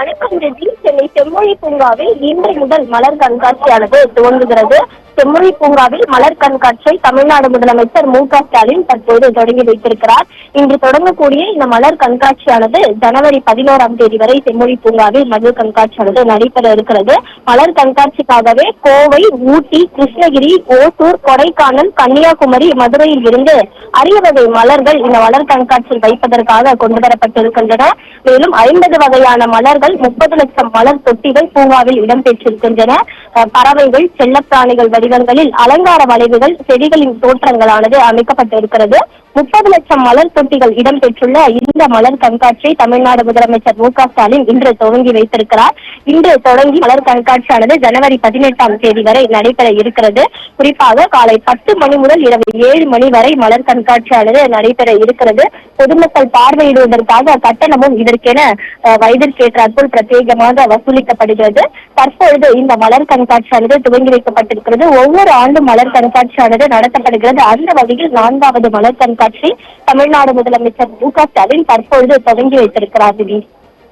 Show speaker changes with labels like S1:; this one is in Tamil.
S1: வணக்கம் ஜெதி. சென்னை செம்மொழி பூங்காவில் இன்று முதல் மலர் கண்காட்சியானது துவங்குகிறது. செம்மொழி பூங்காவில் மலர் கண்காட்சியை தமிழ்நாடு முதலமைச்சர் மு.க.ஸ்டாலின் தற்போது தொடங்கி வைத்திருக்கிறார். இன்று தொடங்கக்கூடிய இந்த மலர் கண்காட்சியானது ஜனவரி 11ஆம் தேதி வரை செம்மொழி பூங்காவில் மலர் கண்காட்சியானது நடைபெற இருக்கிறது. மலர் கண்காட்சிக்காகவே கோவை, ஊட்டி, கிருஷ்ணகிரி, ஓசூர், கொடைக்கானல், கன்னியாகுமரி, மதுரையில் இருந்து அரிய வகை மலர்கள் இந்த மலர் கண்காட்சியில் வைப்பதற்காக கொண்டுவரப்பட்டிருக்கின்றன. மேலும் 50 வகையான மலர்கள், 30 லட்சம் மலர் தொட்டிகள் பூங்காவில் இடம்பெற்றிருக்கின்றன. பறவைகள், செல்லப்பிராணிகள் வடிவங்களில் அலங்கார வளைவுகள், செடிகளின் தோற்றங்களானது அமைக்கப்பட்டிருக்கிறது. 30 லட்சம் மலர் தொட்டிகள் இடம்பெற்றுள்ள இந்த மலர் கண்காட்சியை தமிழ்நாடு முதலமைச்சர் மு.க.ஸ்டாலின் இன்று துவங்கி வைத்திருக்கிறார். இன்று தொடங்கி மலர் கண்காட்சியானது ஜனவரி 18ஆம் தேதி வரை நடைபெற இருக்கிறது. குறிப்பாக காலை 10 மணி முதல் இரவு 7 மணி வரை மலர் கண்காட்சியானது நடைபெற இருக்கிறது. பொதுமக்கள் பார்வையிடுவதற்காக கட்டணமும் இதற்கென வயதிற்கேற்றாற்போல் பிரத்யேகமாக வசூலிக்கப்படுகிறது. தற்பொழுது இந்த மலர் கண்காட்சியானது துவங்கி வைக்கப்பட்டிருக்கிறது. ஒவ்வொரு ஆண்டும் மலர் கண்காட்சியானது நடத்தப்படுகிறது. அந்த வகையில் 4வது மலர் கண்காட்சி தமிழ்நாடு முதலமைச்சர் மு.க.ஸ்டாலின் தற்பொழுது தொடங்கி வைத்திருக்கிறார்.